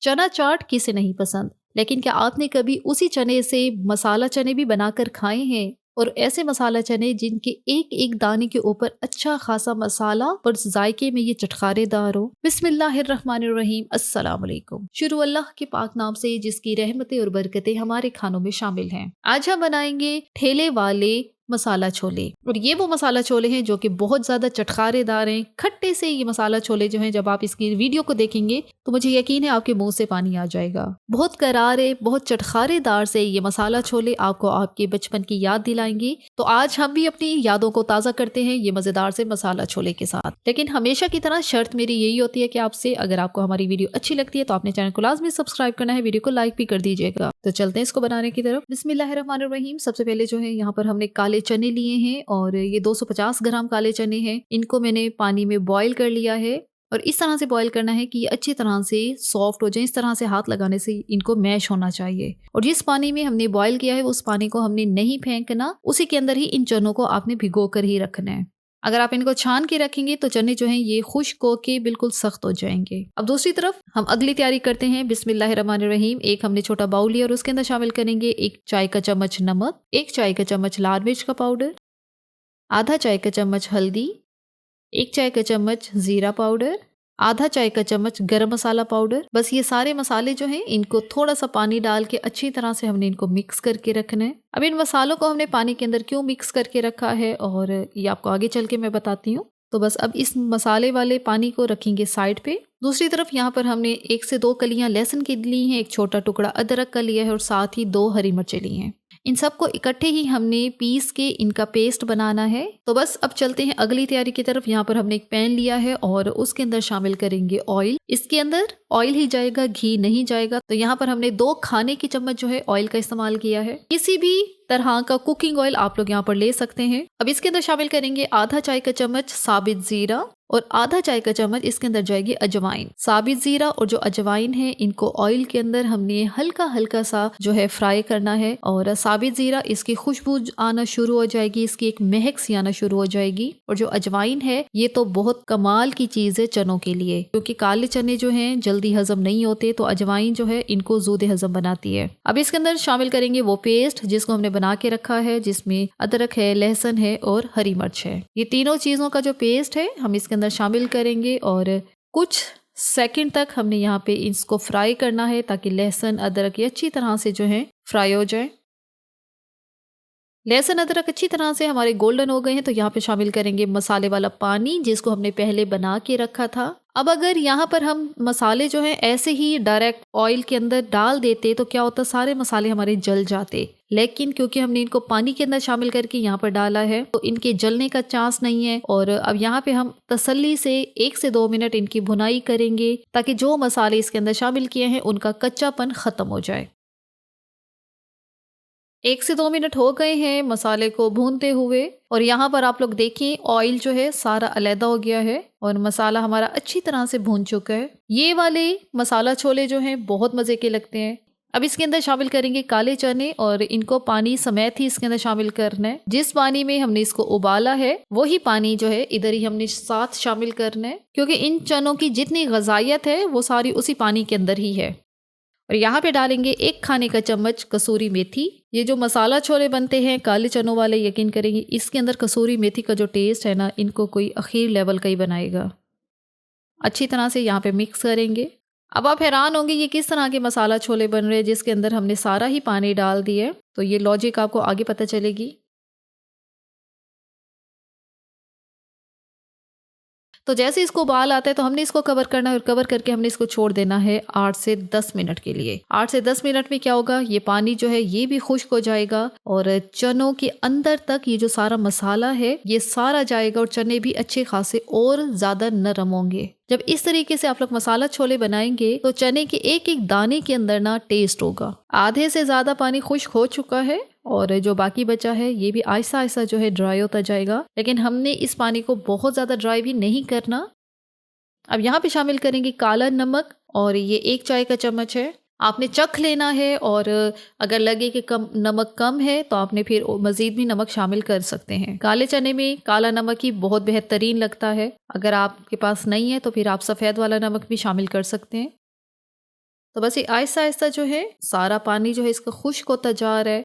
चना चाट किसे नहीं पसंद, लेकिन क्या आपने कभी उसी चने से मसाला चने भी बनाकर खाए हैं? और ऐसे मसाला चने जिनके एक एक दाने के ऊपर अच्छा खासा मसाला और जायके में ये चटखारेदार हो। बिस्मिल्लाहिर्रहमानिर्रहीम, अस्सलाम वालेकुम। शुरू अल्लाह के पाक नाम से जिसकी रहमतें और बरकतें हमारे खानों में शामिल हैं। आज हम बनाएंगे ठेले वाले मसाला छोले। और ये वो मसाला छोले हैं जो कि बहुत ज्यादा चटखारेदार हैं, खट्टे से। ये मसाला छोले जो हैं, जब आप इसकी वीडियो को देखेंगे तो मुझे यकीन है आपके मुंह से पानी आ जाएगा। बहुत करारे, बहुत चटखारेदार से ये मसाला छोले आपको आपके बचपन की याद दिलाएंगे। तो आज हम भी अपनी यादों को ताज़ा करते हैं ये मज़ेदार से मसाला छोले के साथ। लेकिन हमेशा की तरह शर्त मेरी यही होती है कि आपसे, अगर आपको हमारी वीडियो अच्छी लगती है तो आपने चैनल को लाजमी सब्सक्राइब करना है, वीडियो को लाइक भी कर दीजिएगा। तो चलते हैं इसको बनाने की तरफ। बिस्मिल्लाहिर्रहमानिर्रहीम। सबसे पहले जो है यहाँ पर हमने काले चने लिए हैं और ये 250 ग्राम काले चने हैं। इनको मैंने पानी में बॉईल कर लिया है और इस तरह से बॉईल करना है कि ये अच्छी तरह से सॉफ्ट हो जाए। इस तरह से हाथ लगाने से इनको मैश होना चाहिए। और जिस पानी में हमने बॉईल किया है उस पानी को हमने नहीं फेंकना, उसी के अंदर ही इन चनों को आपने भिगो कर ही रखना है। अगर आप इनको छान के रखेंगे तो चने जो हैं ये खुश्क होके बिल्कुल सख्त हो जाएंगे। अब दूसरी तरफ हम अगली तैयारी करते हैं। बिस्मिल्लाहिर्रहमानिर्रहीम। एक हमने छोटा बाउल लिया और उसके अंदर शामिल करेंगे 1 चाय का चम्मच नमक, 1 चाय का चम्मच लाल मिर्च का पाउडर, आधा चाय का चम्मच हल्दी, 1 चाय का चम्मच जीरा पाउडर, आधा चाय का चम्मच गरम मसाला पाउडर। बस ये सारे मसाले जो हैं इनको थोड़ा सा पानी डाल के अच्छी तरह से हमने इनको मिक्स करके रखना है। अब इन मसालों को हमने पानी के अंदर क्यों मिक्स करके रखा है और ये आपको आगे चल के मैं बताती हूँ। तो बस अब इस मसाले वाले पानी को रखेंगे साइड पे। दूसरी तरफ यहाँ पर हमने 1 से 2 कलियां लहसुन की ली हैं, एक छोटा टुकड़ा अदरक का लिया है और साथ ही 2 हरी मिर्चें ली हैं। इन सबको इकट्ठे ही हमने पीस के इनका पेस्ट बनाना है। तो बस अब चलते हैं अगली तैयारी की तरफ। यहाँ पर हमने एक पैन लिया है और उसके अंदर शामिल करेंगे ऑयल। इसके अंदर ऑयल ही जाएगा, घी नहीं जाएगा। तो यहाँ पर हमने 2 खाने की चम्मच जो है ऑयल का इस्तेमाल किया है। किसी भी तरह का कुकिंग ऑयल आप लोग यहाँ पर ले सकते हैं। अब इसके अंदर शामिल करेंगे आधा चाय का चम्मच साबित जीरा और आधा चाय का चम्मच इसके अंदर जाएगी अजवाइन। साबित जीरा और जो अजवाइन है इनको ऑयल के अंदर हमने हल्का हल्का सा जो है फ्राई करना है। और साबित जीरा, इसकी खुशबू आना शुरू हो जाएगी, इसकी एक महक सी आना शुरू हो जाएगी। और जो अजवाइन है ये तो बहुत कमाल की चीज है चनों के लिए, क्योंकि काले चने जो हैं जल्दी हजम नहीं होते, तो अजवाइन जो है इनको जूदे हजम बनाती है। अब इसके अंदर शामिल करेंगे वो पेस्ट जिसको हमने बना के रखा है, जिसमें अदरक है, लहसुन है और हरी मिर्च है। ये तीनों चीजों का जो पेस्ट है हम इसके अंदर शामिल करेंगे और कुछ सेकंड तक हमने यहाँ पे इसको फ्राई करना है ताकि लहसुन अदरक ये अच्छी तरह से जो है फ्राई हो जाए। लहसुन अदरक अच्छी तरह से हमारे गोल्डन हो गए हैं तो यहाँ पे शामिल करेंगे मसाले वाला पानी जिसको हमने पहले बना के रखा था। अब अगर यहाँ पर हम मसाले जो हैं ऐसे ही डायरेक्ट ऑयल के अंदर डाल देते तो क्या होता, सारे मसाले हमारे जल जाते। लेकिन क्योंकि हमने इनको पानी के अंदर शामिल करके यहाँ पर डाला है तो इनके जलने का चांस नहीं है। और अब यहाँ पे हम तसल्ली से 1 से 2 मिनट इनकी भुनाई करेंगे ताकि जो मसाले इसके अंदर शामिल किए हैं उनका कच्चापन खत्म हो जाए। 1 से 2 मिनट हो गए हैं मसाले को भूनते हुए और यहाँ पर आप लोग देखिए ऑयल जो है सारा अलहदा हो गया है और मसाला हमारा अच्छी तरह से भून चुका है। ये वाले मसाला छोले जो हैं बहुत मज़े के लगते हैं। अब इसके अंदर शामिल करेंगे काले चने और इनको पानी समेत ही इसके अंदर शामिल करना है। जिस पानी में हमने इसको उबाला है वही पानी जो है इधर ही हमने साथ शामिल करना है, क्योंकि इन चनों की जितनी ग़ज़ाइयत है वो सारी उसी पानी के अंदर ही है। और यहाँ पे डालेंगे 1 खाने का चम्मच कसूरी मेथी। ये जो मसाला छोले बनते हैं काले चनों वाले, यकीन करेंगे इसके अंदर कसूरी मेथी का जो टेस्ट है ना, इनको कोई अखीर लेवल का ही बनाएगा। अच्छी तरह से यहाँ पे मिक्स करेंगे। अब आप हैरान होंगे ये किस तरह के मसाला छोले बन रहे हैं जिसके अंदर हमने सारा ही पानी डाल दिया है। तो ये लॉजिक आपको आगे पता चलेगी। तो जैसे इसको उबाल आता है तो हमने इसको कवर करना है और कवर करके हमने इसको छोड़ देना है 8 से 10 मिनट के लिए। 8 से 10 मिनट में क्या होगा, ये पानी जो है ये भी खुश्क हो जाएगा और चनों के अंदर तक ये जो सारा मसाला है ये सारा जाएगा और चने भी अच्छे खासे और ज्यादा नरम होंगे। जब इस तरीके से आप लोग मसाला छोले बनाएंगे तो चने के एक एक दाने के अंदर ना टेस्ट होगा। आधे से ज्यादा पानी खुश्क हो चुका है और जो बाकी बचा है ये भी आहिस्ता आहिस्ता जो है ड्राई होता जाएगा, लेकिन हमने इस पानी को बहुत ज़्यादा ड्राई भी नहीं करना। अब यहाँ पे शामिल करेंगे काला नमक और ये 1 चाय का चम्मच है। आपने चख लेना है और अगर लगे कि नमक कम है तो आपने फिर मज़ीद भी नमक शामिल कर सकते हैं। काले चने में काला नमक ही बहुत बेहतरीन लगता है। अगर आपके पास नहीं है तो फिर आप सफ़ेद वाला नमक भी शामिल कर सकते हैं। तो बस ये आहिस्ता आहिस्ता जो है सारा पानी जो है इसका खुश्क होता जा रहा है।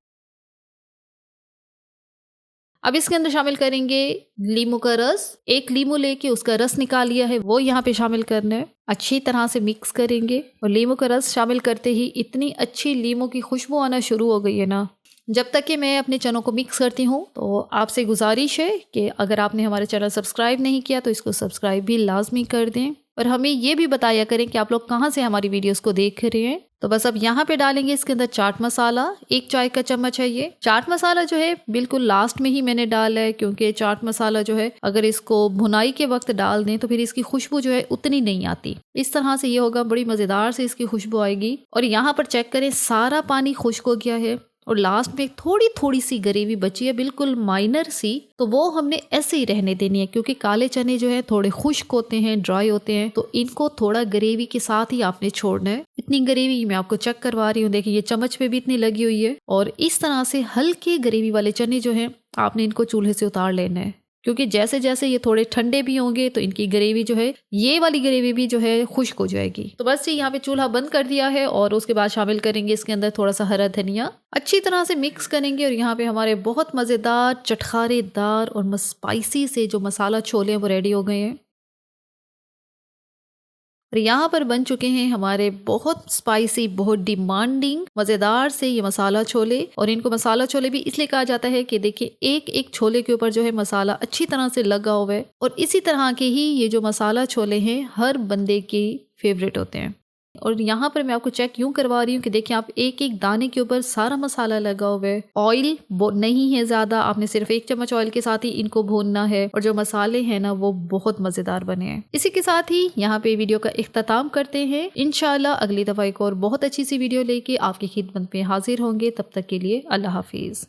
अब इसके अंदर शामिल करेंगे लीमू का रस। एक लीमू लेके उसका रस निकाल लिया है, वो यहाँ पे शामिल करना है। अच्छी तरह से मिक्स करेंगे और लीमू का रस शामिल करते ही इतनी अच्छी लीमू की खुशबू आना शुरू हो गई है ना। जब तक कि मैं अपने चनों को मिक्स करती हूँ तो आपसे गुजारिश है कि अगर आपने हमारे चैनल सब्सक्राइब नहीं किया तो इसको सब्सक्राइब भी लाजमी कर दें और हमें ये भी बताया करें कि आप लोग कहाँ से हमारी वीडियोस को देख रहे हैं। तो बस अब यहाँ पे डालेंगे इसके अंदर चाट मसाला। 1 चाय का चम्मच है ये। चाट मसाला जो है बिल्कुल लास्ट में ही मैंने डाला है, क्योंकि चाट मसाला जो है अगर इसको भुनाई के वक्त डाल दें तो फिर इसकी खुशबू जो है उतनी नहीं आती। इस तरह से ये होगा, बड़ी मज़ेदार से इसकी खुशबू आएगी। और यहाँ पर चेक करें सारा पानी खुश्क हो गया है और लास्ट में थोड़ी थोड़ी सी ग्रेवी बची है, बिल्कुल माइनर सी, तो वो हमने ऐसे ही रहने देनी है, क्योंकि काले चने जो है थोड़े खुश्क होते हैं, ड्राई होते हैं, तो इनको थोड़ा ग्रेवी के साथ ही आपने छोड़ना है। इतनी ग्रेवी मैं आपको चेक करवा रही हूँ, देखिए ये चम्मच पे भी इतनी लगी हुई है। और इस तरह से हल्के ग्रेवी वाले चने जो है आपने इनको चूल्हे से उतार लेना है, क्योंकि जैसे जैसे ये थोड़े ठंडे भी होंगे तो इनकी ग्रेवी जो है, ये वाली ग्रेवी भी जो है खुश्क हो जाएगी। तो बस ये यहाँ पे चूल्हा बंद कर दिया है और उसके बाद शामिल करेंगे इसके अंदर थोड़ा सा हरा धनिया। अच्छी तरह से मिक्स करेंगे और यहाँ पे हमारे बहुत मज़ेदार, चटखारेदार और स्पाइसी से जो मसाला छोले हैं वो रेडी हो गए हैं। और यहाँ पर बन चुके हैं हमारे बहुत स्पाइसी, बहुत डिमांडिंग, मज़ेदार से ये मसाला छोले। और इनको मसाला छोले भी इसलिए कहा जाता है कि देखिए एक एक छोले के ऊपर जो है मसाला अच्छी तरह से लगा हुआ है। और इसी तरह के ही ये जो मसाला छोले हैं हर बंदे के फेवरेट होते हैं। और यहाँ पर मैं आपको चेक यूं करवा रही हूँ कि देखिए आप एक एक दाने के ऊपर सारा मसाला लगा हुआ है। ऑयल नहीं है ज़्यादा, आपने सिर्फ 1 चम्मच ऑयल के साथ ही इनको भूनना है और जो मसाले हैं ना वो बहुत मज़ेदार बने हैं। इसी के साथ ही यहाँ पे वीडियो का इख्तिताम करते हैं। इंशाल्लाह अगली दफ़ा एक और बहुत अच्छी सी वीडियो लेके आपकी खिदमत में हाजिर होंगे। तब तक के लिए अल्लाह हाफिज़।